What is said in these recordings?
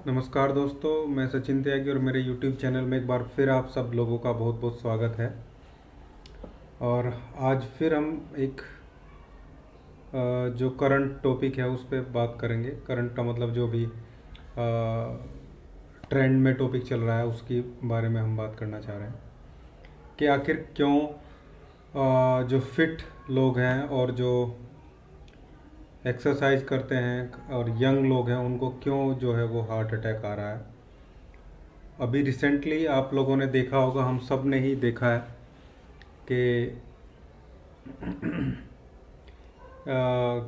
नमस्कार दोस्तों, मैं सचिन त्यागी और मेरे YouTube चैनल में एक बार फिर आप सब लोगों का बहुत बहुत स्वागत है। और आज फिर हम एक जो करंट टॉपिक है उस पर बात करेंगे। करंट का मतलब जो भी ट्रेंड में टॉपिक चल रहा है उसके बारे में हम बात करना चाह रहे हैं कि आखिर क्यों जो फिट लोग हैं और जो एक्सरसाइज करते हैं और यंग लोग हैं उनको क्यों जो है वो हार्ट अटैक आ रहा है। अभी रिसेंटली आप लोगों ने देखा होगा, हम सब ने ही देखा है कि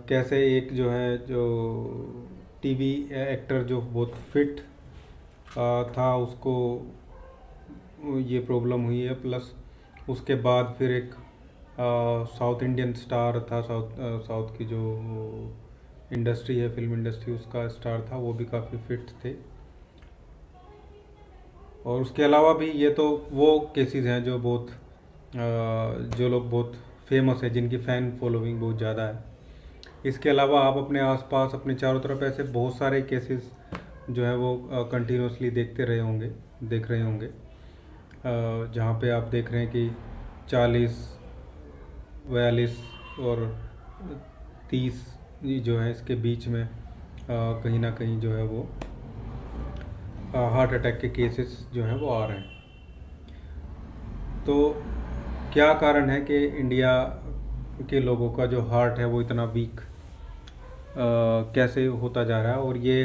कैसे एक जो है जो टीवी एक्टर जो बहुत फिट था उसको ये प्रॉब्लम हुई है। प्लस उसके बाद फिर एक साउथ इंडियन स्टार था, साउथ की जो इंडस्ट्री है, फिल्म इंडस्ट्री, उसका स्टार था, वो भी काफ़ी फिट थे। और उसके अलावा भी ये तो वो केसेस हैं जो बहुत जो लोग बहुत फेमस है, जिनकी फ़ैन फॉलोइंग बहुत ज़्यादा है। इसके अलावा आप अपने आसपास अपने चारों तरफ ऐसे बहुत सारे केसेस जो है वो कंटिन्यूसली देख रहे होंगे, जहाँ पे आप देख रहे हैं कि 40, 42 और 30 जो है इसके बीच में कहीं ना कहीं जो है वो हार्ट अटैक के केसेस जो हैं वो आ रहे हैं। तो क्या कारण है कि इंडिया के लोगों का जो हार्ट है वो इतना वीक कैसे होता जा रहा है। और ये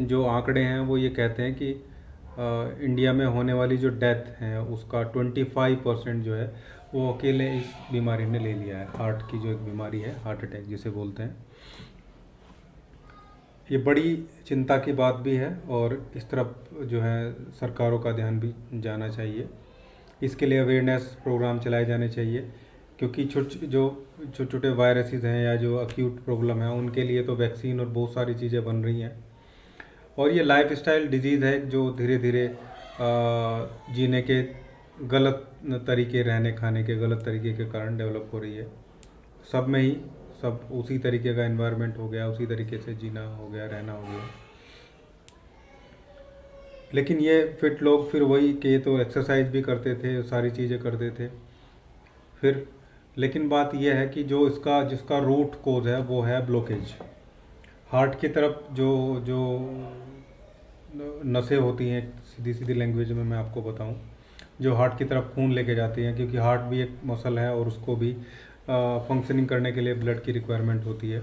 जो आंकड़े हैं वो ये कहते हैं कि इंडिया में होने वाली जो डेथ है उसका 25% जो है वो अकेले इस बीमारी ने ले लिया है। हार्ट की जो एक बीमारी है, हार्ट अटैक जिसे बोलते हैं, ये बड़ी चिंता की बात भी है और इस तरफ जो है सरकारों का ध्यान भी जाना चाहिए। इसके लिए अवेयरनेस प्रोग्राम चलाए जाने चाहिए, क्योंकि छोटे छोटे वायरसेस हैं या जो अक्यूट प्रॉब्लम है उनके लिए तो वैक्सीन और बहुत सारी चीज़ें बन रही हैं। और ये लाइफस्टाइल डिजीज़ है जो धीरे धीरे जीने के गलत तरीके, रहने खाने के गलत तरीके के कारण डेवलप हो रही है। सब में ही सब उसी तरीके का एनवायरनमेंट हो गया, उसी तरीके से जीना हो गया, रहना हो गया। लेकिन ये फिट लोग फिर वही कि तो एक्सरसाइज भी करते थे, सारी चीज़ें करते थे फिर। लेकिन बात यह है कि जो जिसका रूट कोज है वो है ब्लॉकेज। हार्ट की तरफ जो जो नसें होती हैं, सीधी सीधी लैंग्वेज में मैं आपको बताऊं, जो हार्ट की तरफ खून लेके जाती हैं, क्योंकि हार्ट भी एक मसल है और उसको भी फंक्शनिंग करने के लिए ब्लड की रिक्वायरमेंट होती है।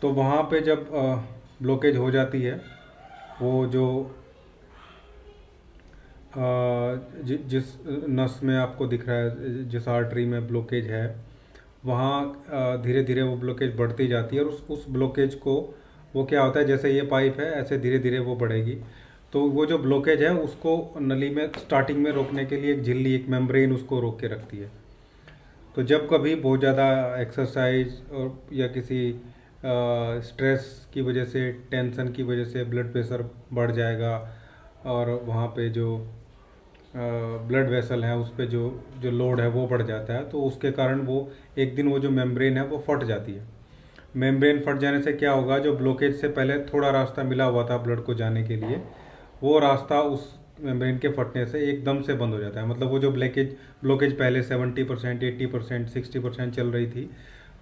तो वहाँ पे जब ब्लॉकेज हो जाती है, वो जो जिस नस में आपको दिख रहा है, जिस आर्टरी में ब्लॉकेज है, वहाँ धीरे धीरे वो ब्लॉकेज बढ़ती जाती है। और उस ब्लॉकेज को वो क्या होता है, जैसे ये पाइप है ऐसे धीरे धीरे वो बढ़ेगी। तो वो जो ब्लॉकेज है उसको नली में स्टार्टिंग में रोकने के लिए एक झिल्ली, एक मेम्ब्रेन उसको रोक के रखती है। तो जब कभी बहुत ज़्यादा एक्सरसाइज और या किसी स्ट्रेस की वजह से, टेंशन की वजह से ब्लड प्रेशर बढ़ जाएगा और वहाँ पे जो ब्लड वेसल है उस पर जो जो लोड है वो बढ़ जाता है, तो उसके कारण वो एक दिन वो जो मेम्ब्रेन है वो फट जाती है। मेम्ब्रेन फट जाने से क्या होगा, जो ब्लॉकेज से पहले थोड़ा रास्ता मिला हुआ था ब्लड को जाने के लिए, वो रास्ता उस मेम्ब्रेन के फटने से एकदम से बंद हो जाता है। मतलब वो जो ब्लॉकेज पहले 70%, 80%, 60% चल रही थी,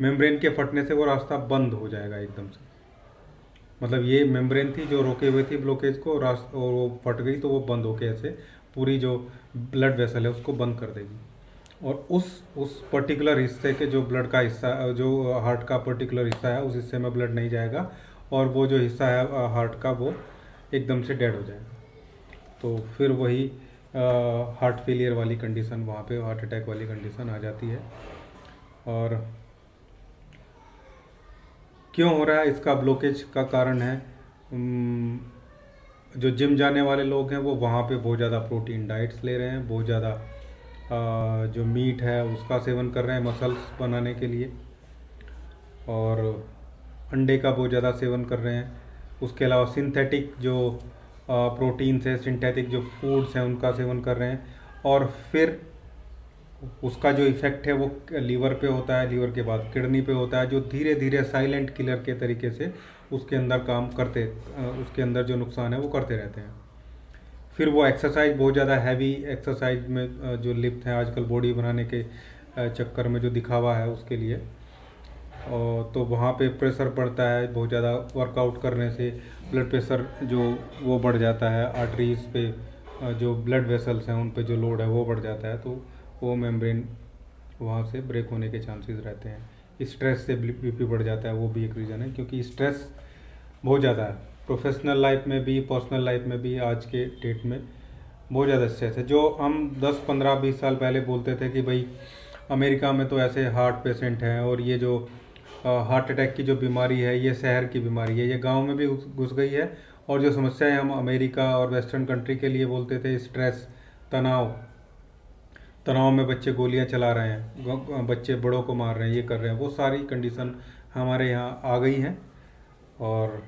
मेम्ब्रेन के फटने से वो रास्ता बंद हो जाएगा एकदम से। मतलब ये मेम्ब्रेन थी जो रोके हुए थी ब्लॉकेज को, और वो फट गई तो वो बंद होके ऐसे पूरी जो ब्लड वेसल है उसको बंद कर देगी। और उस पर्टिकुलर हिस्से के जो ब्लड का हिस्सा, जो हार्ट का पर्टिकुलर हिस्सा है, उस हिस्से में ब्लड नहीं जाएगा और वो जो हिस्सा है हार्ट का वो एकदम से डेड हो जाएगा। तो फिर वही हार्ट फेलियर वाली कंडीशन, वहाँ पे हार्ट अटैक वाली कंडीशन आ जाती है। और क्यों हो रहा है, इसका ब्लॉकेज का कारण है जो जिम जाने वाले लोग हैं वो वहाँ पे बहुत ज़्यादा प्रोटीन डाइट्स ले रहे हैं, बहुत ज़्यादा जो मीट है उसका सेवन कर रहे हैं मसल्स बनाने के लिए, और अंडे का बहुत ज़्यादा सेवन कर रहे हैं। उसके अलावा सिंथेटिक जो प्रोटीन्स है, सिंथेटिक जो फूड्स हैं उनका सेवन कर रहे हैं। और फिर उसका जो इफ़ेक्ट है वो लीवर पे होता है, लीवर के बाद किडनी पे होता है, जो धीरे धीरे साइलेंट किलर के तरीके से उसके अंदर काम करते, उसके अंदर जो नुकसान है वो करते रहते हैं। फिर वो एक्सरसाइज, बहुत ज़्यादा हैवी एक्सरसाइज में जो लिप्त हैं आजकल बॉडी बनाने के चक्कर में, जो दिखावा है उसके लिए, और तो वहाँ पे प्रेशर पड़ता है। बहुत ज़्यादा वर्कआउट करने से ब्लड प्रेशर जो वो बढ़ जाता है, आर्टरीज पे जो ब्लड वेसल्स हैं उन पे जो लोड है वो बढ़ जाता है, तो वो मेम्ब्रेन वहाँ से ब्रेक होने के चांसेस रहते हैं। स्ट्रेस से बीपी बढ़ जाता है, वो भी एक रीज़न है, क्योंकि स्ट्रेस बहुत ज़्यादा है प्रोफेशनल लाइफ में भी, पर्सनल लाइफ में भी। आज के डेट में बहुत ज़्यादा स्ट्रेस है। जो हम 10 15 20 साल पहले बोलते थे कि भाई अमेरिका में तो ऐसे हार्ट पेशेंट हैं, और ये जो हार्ट अटैक की जो बीमारी है ये शहर की बीमारी है, ये गांव में भी घुस गई है। और जो समस्याएं हम अमेरिका और वेस्टर्न कंट्री के लिए बोलते थे, स्ट्रेस, तनाव, तनाव में बच्चे गोलियां चला रहे हैं, बच्चे बड़ों को मार रहे हैं, ये कर रहे हैं, वो सारी कंडीशन हमारे यहाँ आ गई हैं। और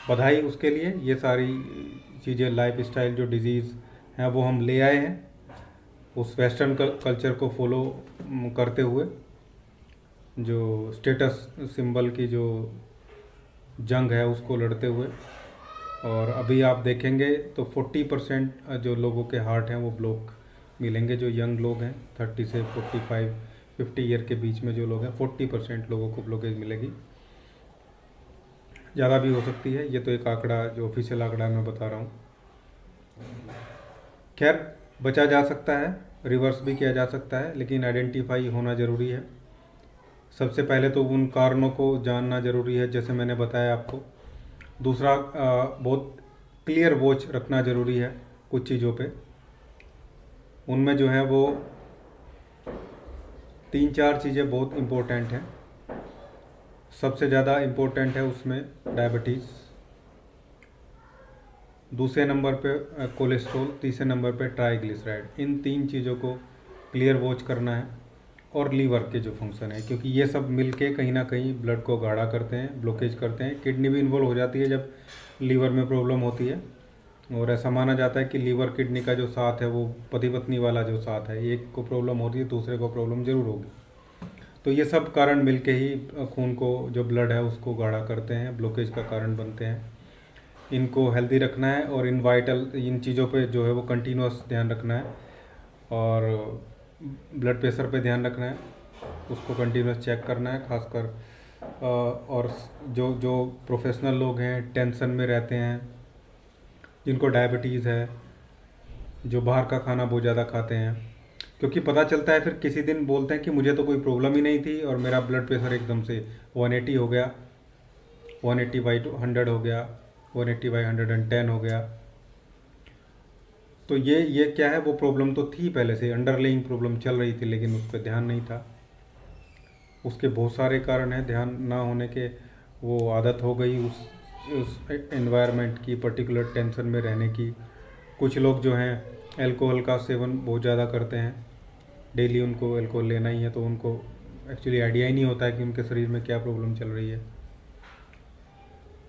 बधाई उसके लिए। ये सारी चीज़ें, लाइफ स्टाइल जो डिजीज़ हैं वो हम ले आए हैं उस वेस्टर्न कल्चर को फॉलो करते हुए। जो स्टेटस सिंबल की जो जंग है उसको लड़ते हुए। और अभी आप देखेंगे तो 40% जो लोगों के हार्ट हैं वो ब्लॉक मिलेंगे। जो यंग लोग हैं 30 से 45 50 ईयर के बीच में जो लोग हैं, 40% लोगों को ब्लॉकेज मिलेगी। ज़्यादा भी हो सकती है, ये तो एक आंकड़ा, जो ऑफिशियल आंकड़ा मैं बता रहा हूँ। खैर, बचा जा सकता है, रिवर्स भी किया जा सकता है, लेकिन आइडेंटिफाई होना ज़रूरी है। सबसे पहले तो उन कारणों को जानना ज़रूरी है, जैसे मैंने बताया आपको। दूसरा, बहुत क्लियर वॉच रखना ज़रूरी है कुछ चीज़ों पे। उनमें जो है वो 3-4 चीज़ें बहुत इम्पोर्टेंट हैं। सबसे ज़्यादा इम्पोर्टेंट है उसमें डायबिटीज़, दूसरे नंबर पे कोलेस्ट्रॉल, तीसरे नंबर पे ट्राइग्लिसराइड। इन 3 चीज़ों को क्लियर वॉच करना है। और लीवर के जो फंक्शन है, क्योंकि ये सब मिलके कहीं ना कहीं ब्लड को गाढ़ा करते हैं, ब्लॉकेज करते हैं। किडनी भी इन्वॉल्व हो जाती है जब लीवर में प्रॉब्लम होती है। और ऐसा माना जाता है कि लीवर किडनी का जो साथ है वो पति पत्नी वाला जो साथ है, एक को प्रॉब्लम होती है दूसरे को प्रॉब्लम ज़रूर होगी। तो ये सब कारण मिलके ही खून को, जो ब्लड है उसको गाढ़ा करते हैं, ब्लॉकेज का कारण बनते हैं। इनको हेल्दी रखना है, और इन चीज़ों पे जो है वो कंटिन्यूस ध्यान रखना है। और ब्लड प्रेशर पे ध्यान रखना है, उसको कंटिन्यूस चेक करना है खासकर। और जो जो प्रोफेशनल लोग हैं, टेंशन में रहते हैं, जिनको डायबिटीज़ है, जो बाहर का खाना बहुत ज़्यादा खाते हैं, क्योंकि पता चलता है फिर किसी दिन बोलते हैं कि मुझे तो कोई प्रॉब्लम ही नहीं थी और मेरा ब्लड प्रेशर एकदम से 180 हो गया, 180/100 हो गया, 180/110 हो गया। तो ये क्या है, वो प्रॉब्लम तो थी पहले से, अंडरलाइंग प्रॉब्लम चल रही थी, लेकिन उस पर ध्यान नहीं था। उसके बहुत सारे कारण हैं ध्यान ना होने के। वो आदत हो गई उस एनवायरनमेंट की, पर्टिकुलर टेंशन में रहने की। कुछ लोग जो हैं अल्कोहल का सेवन बहुत ज़्यादा करते हैं, डेली उनको अल्कोहल लेना ही है, तो उनको एक्चुअली आइडिया ही नहीं होता है कि उनके शरीर में क्या प्रॉब्लम चल रही है।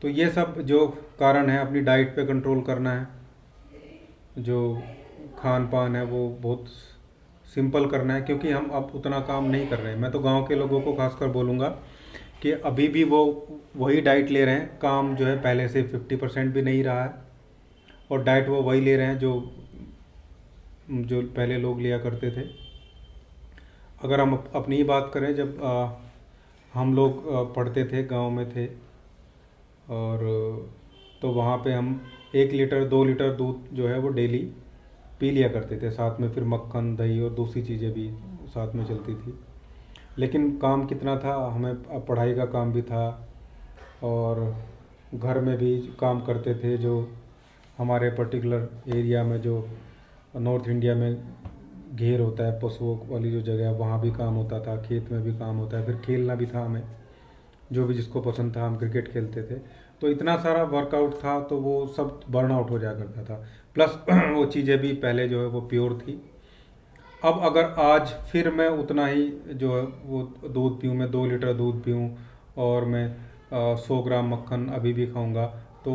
तो ये सब जो कारण है, अपनी डाइट पे कंट्रोल करना है, जो खान पान है वो बहुत सिंपल करना है, क्योंकि हम अब उतना काम नहीं कर रहे हैं। मैं तो गांव के लोगों को खासकर बोलूँगा कि अभी भी वो वही डाइट ले रहे हैं, काम जो है पहले से 50% भी नहीं रहा है, और डाइट वो वही ले रहे हैं जो जो पहले लोग लिया करते थे। अगर हम अपनी ही बात करें, जब हम लोग पढ़ते थे, गांव में थे, और तो वहाँ पे हम 1 लीटर 2 लीटर दूध जो है वो डेली पी लिया करते थे, साथ में फिर मक्खन, दही और दूसरी चीज़ें भी साथ में चलती थी। लेकिन काम कितना था, हमें पढ़ाई का काम भी था, और घर में भी काम करते थे। जो हमारे पर्टिकुलर एरिया में, जो नॉर्थ इंडिया में घेर होता है, पशुओं वाली जो जगह है, वहाँ भी काम होता था, खेत में भी काम होता है, फिर खेलना भी था हमें, जो भी जिसको पसंद था, हम क्रिकेट खेलते थे। तो इतना सारा वर्कआउट था, तो वो सब बर्न आउट हो जाया करता था। प्लस वो चीज़ें भी पहले जो है वो प्योर थी। अब अगर आज फिर मैं उतना ही जो है वो दूध पीऊँ, मैं 2 लीटर दूध पीऊँ, और मैं 100 ग्राम मक्खन अभी भी खाऊंगा, तो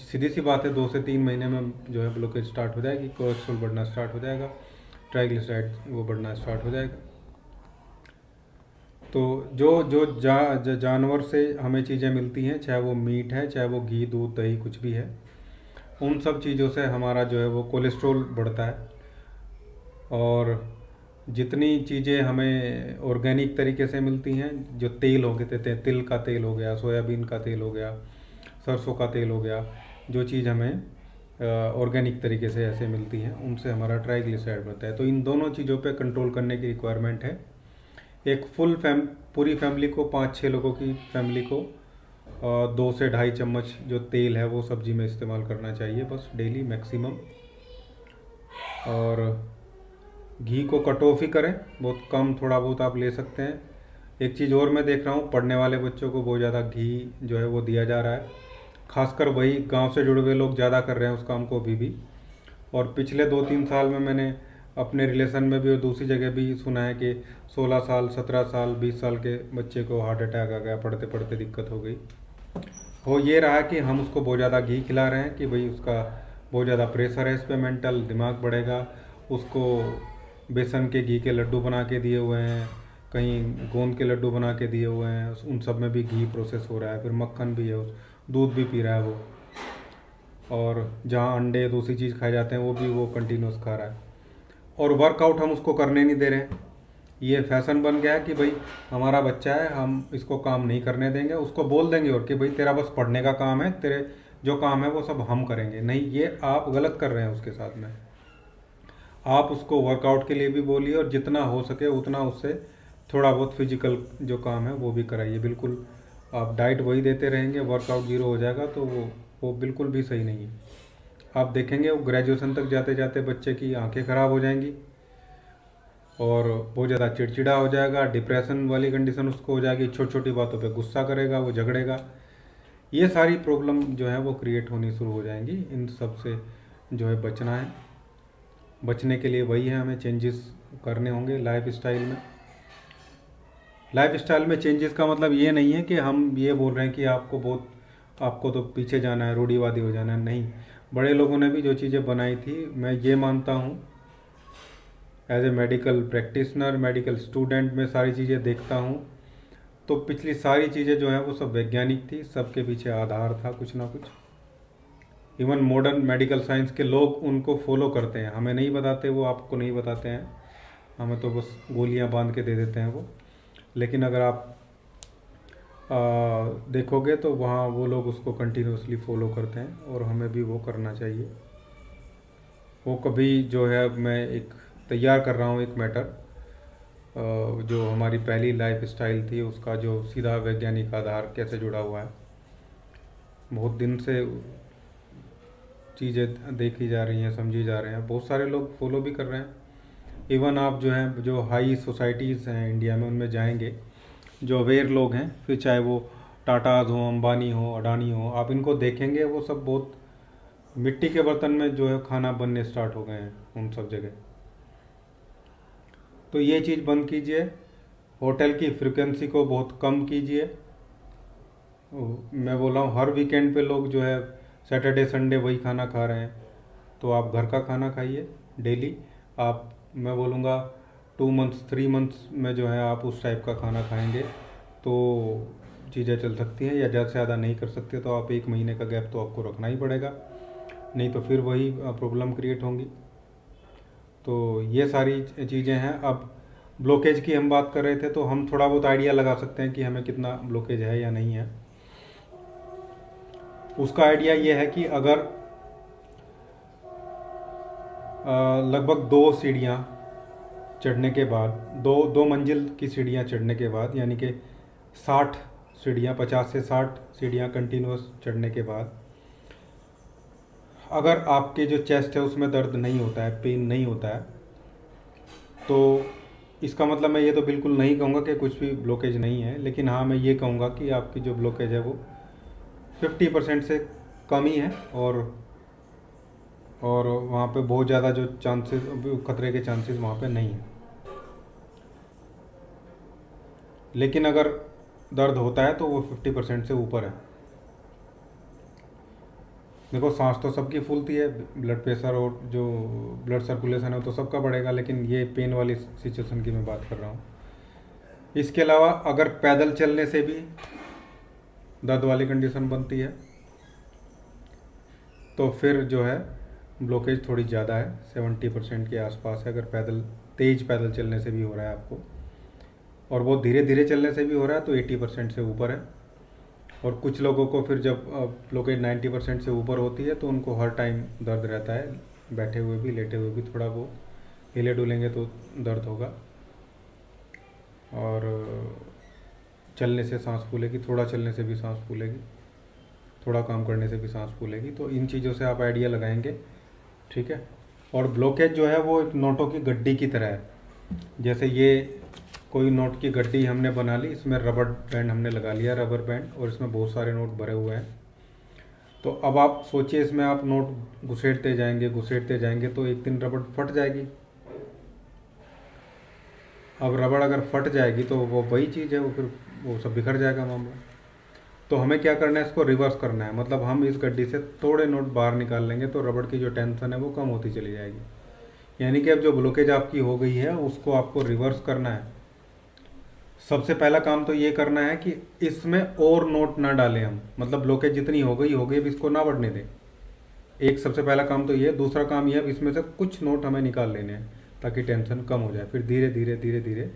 सीधी सी बात है, 2 से 3 महीने में जो है ब्लॉकेज स्टार्ट हो जाएगी, कोलेस्ट्रॉल बढ़ना स्टार्ट हो जाएगा, ट्राइग्लिसराइड वो बढ़ना स्टार्ट हो जाएगा। तो जो जो जानवर से हमें चीज़ें मिलती हैं, चाहे वो मीट है, चाहे वो घी, दूध, दही, कुछ भी है, उन सब चीज़ों से हमारा जो है वो कोलेस्ट्रॉल बढ़ता है। और जितनी चीज़ें हमें ऑर्गेनिक तरीके से मिलती हैं, जो तेल हो गए, तिल का तेल हो गया, सोयाबीन का तेल हो गया, सरसों का तेल हो गया, जो चीज़ हमें ऑर्गेनिक तरीके से ऐसे मिलती हैं, उनसे हमारा ट्राइग्लिसराइड बढ़ता है। तो इन दोनों चीज़ों पे कंट्रोल करने की रिक्वायरमेंट है। एक पूरी फैमिली को, 5-6 लोगों की फैमिली को 2 से 2.5 चम्मच जो तेल है वो सब्जी में इस्तेमाल करना चाहिए, बस डेली मैक्सिमम। और घी को कट ऑफ ही करें, बहुत कम, थोड़ा बहुत आप ले सकते हैं। एक चीज़ और मैं देख रहा हूँ, पढ़ने वाले बच्चों को बहुत ज़्यादा घी जो है वो दिया जा रहा है, खासकर वही गांव से जुड़े हुए लोग ज़्यादा कर रहे हैं उस काम को अभी भी। और पिछले 2-3 साल में मैंने अपने रिलेशन में भी और दूसरी जगह भी सुना है कि 16 साल, 17 साल, 20 साल के बच्चे को हार्ट अटैक आ गया, पढ़ते पढ़ते दिक्कत हो गई। हो ये रहा है कि हम उसको बहुत ज़्यादा घी खिला रहे हैं कि भाई उसका बहुत ज़्यादा प्रेशर है इस पर, मेंटल दिमाग बढ़ेगा। उसको बेसन के घी के लड्डू बना के दिए हुए हैं, कहीं गोंद के लड्डू बना के दिए हुए हैं, उन सब में भी घी प्रोसेस हो रहा है, फिर मक्खन भी है, दूध भी पी रहा है वो, और जहाँ अंडे दूसरी चीज़ खाए जाते हैं वो भी वो कंटिन्यूस खा रहा है। और वर्कआउट हम उसको करने नहीं दे रहे हैं। ये फैशन बन गया है कि भाई हमारा बच्चा है, हम इसको काम नहीं करने देंगे, उसको बोल देंगे और कि भाई तेरा बस पढ़ने का काम है, तेरे जो काम है वो सब हम करेंगे। नहीं, ये आप गलत कर रहे हैं उसके साथ में। आप उसको वर्कआउट के लिए भी बोलिए और जितना हो सके उतना उससे थोड़ा बहुत फिजिकल जो काम है वो भी कराइए। बिल्कुल आप डाइट वही देते रहेंगे, वर्कआउट जीरो हो जाएगा तो वो बिल्कुल भी सही नहीं है। आप देखेंगे वो ग्रेजुएशन तक जाते जाते बच्चे की आंखें ख़राब हो जाएंगी और बहुत ज़्यादा चिड़चिड़ा हो जाएगा, डिप्रेशन वाली कंडीशन उसको हो जाएगी, छोटी छोटी बातों पे गुस्सा करेगा, वो झगड़ेगा। ये सारी प्रॉब्लम जो है वो क्रिएट होनी शुरू हो जाएंगी। इन सब से जो है बचना है। बचने के लिए वही है, हमें चेंजेस करने होंगे लाइफ स्टाइल में। लाइफ स्टाइल में चेंजेस का मतलब ये नहीं है कि हम ये बोल रहे हैं कि आपको तो पीछे जाना है, रूढ़िवादी हो जाना है। नहीं, बड़े लोगों ने भी जो चीज़ें बनाई थी, मैं ये मानता हूँ as a medical practitioner, medical student, में सारी चीज़ें देखता हूँ तो पिछली सारी चीज़ें जो हैं वो सब वैज्ञानिक थी, सबके पीछे आधार था कुछ ना कुछ। इवन मॉडर्न मेडिकल साइंस के लोग उनको फॉलो करते हैं, हमें नहीं बताते, वो आपको नहीं बताते हैं, हमें तो बस गोलियां बांध के दे देते हैं वो। लेकिन अगर आप देखोगे तो वहाँ वो लोग उसको कंटिन्यूसली फॉलो करते हैं और हमें भी वो करना चाहिए। वो कभी जो है, मैं एक तैयार कर रहा हूँ एक मैटर, जो हमारी पहली लाइफ स्टाइल थी उसका जो सीधा वैज्ञानिक आधार कैसे जुड़ा हुआ है। बहुत दिन से चीज़ें देखी जा रही हैं, समझी जा रहे हैं, बहुत सारे लोग फॉलो भी कर रहे हैं। इवन आप जो हैं, जो हाई सोसाइटीज़ हैं इंडिया में, उनमें जाएंगे, जो अवेयर लोग हैं, फिर चाहे वो टाटाज हो, अंबानी हो, अडानी हो, आप इनको देखेंगे वो सब बहुत मिट्टी के बर्तन में जो है खाना बनने स्टार्ट हो गए हैं उन सब जगह। तो ये चीज़ बंद कीजिए, होटल की फ्रिक्वेंसी को बहुत कम कीजिए। मैं बोल रहा हूँ हर वीकेंड पे लोग जो है सैटरडे संडे वही खाना खा रहे हैं, तो आप घर का खाना खाइए डेली। आप, मैं बोलूँगा 2 मंथ्स 3 मंथ्स में जो है आप उस टाइप का खाना खाएंगे तो चीज़ें चल सकती हैं। या ज़्यादा से ज़्यादा नहीं कर सकते तो आप 1 महीने का गैप तो आपको रखना ही पड़ेगा, नहीं तो फिर वही प्रॉब्लम क्रिएट होंगी। तो ये सारी चीज़ें हैं। अब ब्लॉकेज की हम बात कर रहे थे, तो हम थोड़ा बहुत आइडिया लगा सकते हैं कि हमें कितना ब्लॉकेज है या नहीं है। उसका आइडिया ये है कि अगर लगभग 2 सीढ़ियाँ चढ़ने के बाद, दो मंजिल की सीढ़ियाँ चढ़ने के बाद, यानी कि 60 सीढ़ियाँ, 50 से 60 सीढ़ियाँ कंटिन्यूस चढ़ने के बाद, अगर आपके जो चेस्ट है उसमें दर्द नहीं होता है, पेन नहीं होता है, तो इसका मतलब मैं ये तो बिल्कुल नहीं कहूँगा कि कुछ भी ब्लॉकेज नहीं है, लेकिन हाँ मैं ये कहूँगा कि आपकी जो ब्लॉकेज है वो 50% से कम ही है। और वहाँ पे बहुत ज़्यादा जो चांसेस, खतरे के चांसेस वहाँ पे नहीं है। लेकिन अगर दर्द होता है तो वो 50% से ऊपर है। देखो सांस तो सबकी फूलती है, ब्लड प्रेशर और जो ब्लड सर्कुलेशन है वो तो सबका बढ़ेगा, लेकिन ये पेन वाली सिचुएशन की मैं बात कर रहा हूँ। इसके अलावा अगर पैदल चलने से भी दर्द वाली कंडीशन बनती है तो फिर जो है ब्लॉकेज थोड़ी ज़्यादा है, 70% के आसपास है। अगर तेज़ पैदल चलने से भी हो रहा है आपको, और वो धीरे धीरे चलने से भी हो रहा है, तो 80% से ऊपर है। और कुछ लोगों को फिर जब ब्लॉकेज 90% से ऊपर होती है तो उनको हर टाइम दर्द रहता है, बैठे हुए भी लेटे हुए भी, थोड़ा वो हिले डुलेंगे तो दर्द होगा। और चलने से सांस फूलेगी, थोड़ा चलने से भी सांस फूलेगी, थोड़ा काम करने से भी सांस फूलेगी। तो इन चीज़ों से आप आइडिया लगाएंगे, ठीक है। और ब्लॉकेज जो है वो एक नोटों की गड्डी की तरह है। जैसे ये कोई नोट की गड्डी हमने बना ली, इसमें रबर बैंड हमने लगा लिया, रबर बैंड, और इसमें बहुत सारे नोट भरे हुए हैं। तो अब आप सोचिए, इसमें आप नोट घुसेड़ते जाएंगे तो एक दिन रबड़ फट जाएगी। अब रबड़ अगर फट जाएगी तो वो वही चीज़ है, वो फिर वो सब बिखर जाएगा मामला। तो हमें क्या करना है, इसको रिवर्स करना है। मतलब हम इस गड्डी से थोड़े नोट बाहर निकाल लेंगे तो रबड़ की जो टेंशन है वो कम होती चली जाएगी। यानी कि अब जो ब्लॉकेज आपकी हो गई है उसको आपको रिवर्स करना है। सबसे पहला काम तो ये करना है कि इसमें और नोट ना डालें हम, मतलब ब्लॉकेज जितनी हो गई अब इसको ना बढ़ने दें। एक सबसे पहला काम तो ये। दूसरा काम ये है, इसमें से कुछ नोट हमें निकाल लेने हैं ताकि टेंशन कम हो जाए, फिर धीरे धीरे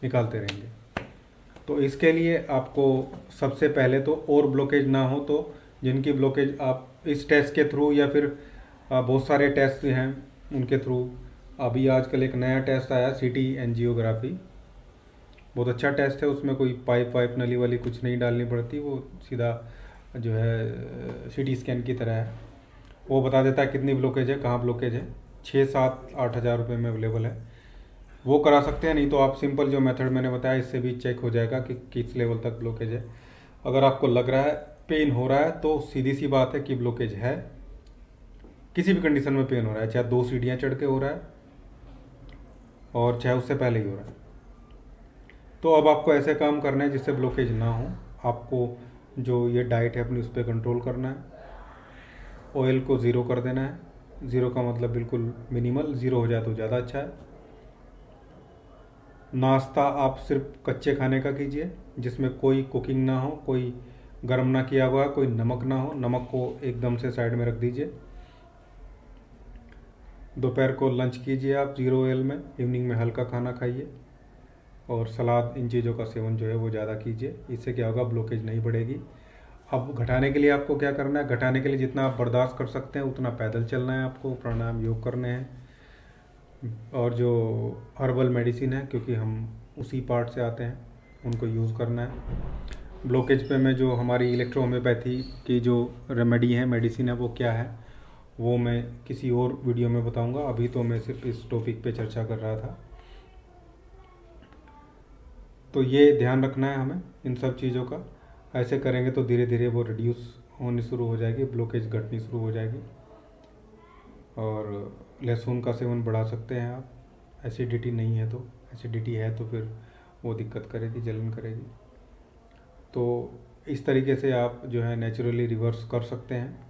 निकालते रहेंगे। तो इसके लिए आपको सबसे पहले तो और ब्लॉकेज ना हो, तो जिनकी ब्लॉकेज आप इस टेस्ट के थ्रू या फिर बहुत सारे टेस्ट हैं उनके थ्रू, अभी आजकल एक नया टेस्ट आया सीटी एंजियोग्राफी, बहुत अच्छा टेस्ट है। उसमें कोई पाइप नली वाली कुछ नहीं डालनी पड़ती, वो सीधा जो है सीटी स्कैन की तरह है। वो बता देता है कितनी ब्लॉकेज है, कहाँ ब्लॉकेज है। 6-7-8 हज़ार रुपये में अवेलेबल है, वो करा सकते हैं। नहीं तो आप सिंपल जो मेथड मैंने बताया इससे भी चेक हो जाएगा कि किस लेवल तक ब्लॉकेज है। अगर आपको लग रहा है पेन हो रहा है तो सीधी सी बात है कि ब्लॉकेज है। किसी भी कंडीशन में पेन हो रहा है, चाहे 2 सीढ़ियाँ चढ़ के हो रहा है और चाहे उससे पहले ही हो रहा है, तो अब आपको ऐसे काम करना है जिससे ब्लॉकेज ना हो। आपको जो ये डाइट है अपनी उस पर कंट्रोल करना है। ऑयल को ज़ीरो कर देना है। ज़ीरो का मतलब बिल्कुल मिनिमल, ज़ीरो हो जाए तो ज़्यादा अच्छा है। नाश्ता आप सिर्फ कच्चे खाने का कीजिए, जिसमें कोई कुकिंग ना हो, कोई गर्म ना किया हुआ, कोई नमक ना हो, नमक को एकदम से साइड में रख दीजिए। दोपहर को लंच कीजिए आप ज़ीरो ऑयल में, इवनिंग में हल्का खाना खाइए और सलाद, इन चीज़ों का सेवन जो है वो ज़्यादा कीजिए। इससे क्या होगा, ब्लॉकेज नहीं बढ़ेगी। अब घटाने के लिए आपको क्या करना है, घटाने के लिए जितना आप बर्दाश्त कर सकते हैं उतना पैदल चलना है आपको, प्राणायाम योग करने हैं। और जो हर्बल मेडिसिन है, क्योंकि हम उसी पार्ट से आते हैं, उनको यूज़ करना है। ब्लॉकेज पे मैं जो हमारी इलेक्ट्रो होम्योपैथी की जो रेमेडी है, मेडिसिन है, वो क्या है वो मैं किसी और वीडियो में बताऊंगा। अभी तो मैं सिर्फ इस टॉपिक पे चर्चा कर रहा था। तो ये ध्यान रखना है हमें इन सब चीज़ों का। ऐसे करेंगे तो धीरे धीरे वो रिड्यूस होनी शुरू हो जाएगी, ब्लॉकेज घटनी शुरू हो जाएगी। और लहसुन का सेवन बढ़ा सकते हैं आप। एसिडिटी नहीं है तो, एसिडिटी है तो फिर वो दिक्कत करेगी, जलन करेगी। तो इस तरीके से आप जो है नेचुरली रिवर्स कर सकते हैं,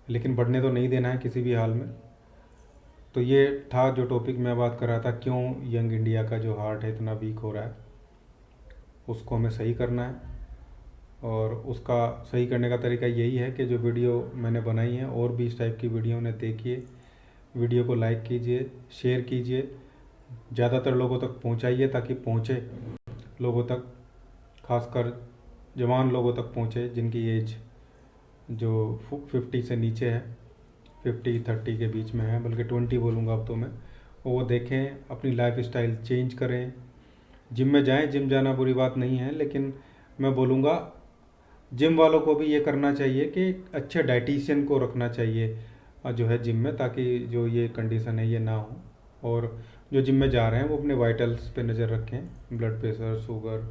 लेकिन बढ़ने तो नहीं देना है किसी भी हाल में। तो ये था जो टॉपिक मैं बात कर रहा था, क्यों यंग इंडिया का जो हार्ट है इतना वीक हो रहा है, उसको हमें सही करना है। और उसका सही करने का तरीका यही है कि जो वीडियो मैंने बनाई है और भी इस टाइप की वीडियो उन्हें देखिए, वीडियो को लाइक कीजिए, शेयर कीजिए, ज़्यादातर लोगों तक पहुंचाइए ताकि पहुंचे लोगों तक, खासकर जवान लोगों तक पहुंचे जिनकी एज जो 50 से नीचे है, 50-30 के बीच में है, बल्कि 20 बोलूँगा अब तो मैं। वो देखें, अपनी लाइफ स्टाइल चेंज करें, जिम में जाएं। जिम जाना बुरी बात नहीं है, लेकिन मैं बोलूँगा जिम वालों को भी ये करना चाहिए कि अच्छे डाइटिशियन को रखना चाहिए जो है जिम में, ताकि जो ये कंडीशन है ये ना हो। और जो जिम में जा रहे हैं वो अपने वाइटल्स पे नज़र रखें, ब्लड प्रेशर, शुगर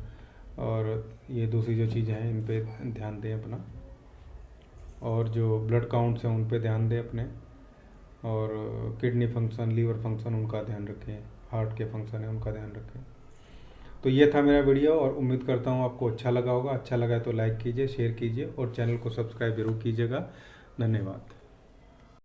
और ये दूसरी जो चीज़ें हैं इन पे ध्यान दें अपना। और जो ब्लड काउंट्स हैं उन पे ध्यान दें अपने, और किडनी फंक्शन, लीवर फंक्शन, उनका ध्यान रखें, हार्ट के फंक्शन है उनका ध्यान रखें। तो ये था मेरा वीडियो और उम्मीद करता हूँ आपको अच्छा लगा होगा। अच्छा लगा है तो लाइक कीजिए, शेयर कीजिए और चैनल को सब्सक्राइब जरूर कीजिएगा। धन्यवाद।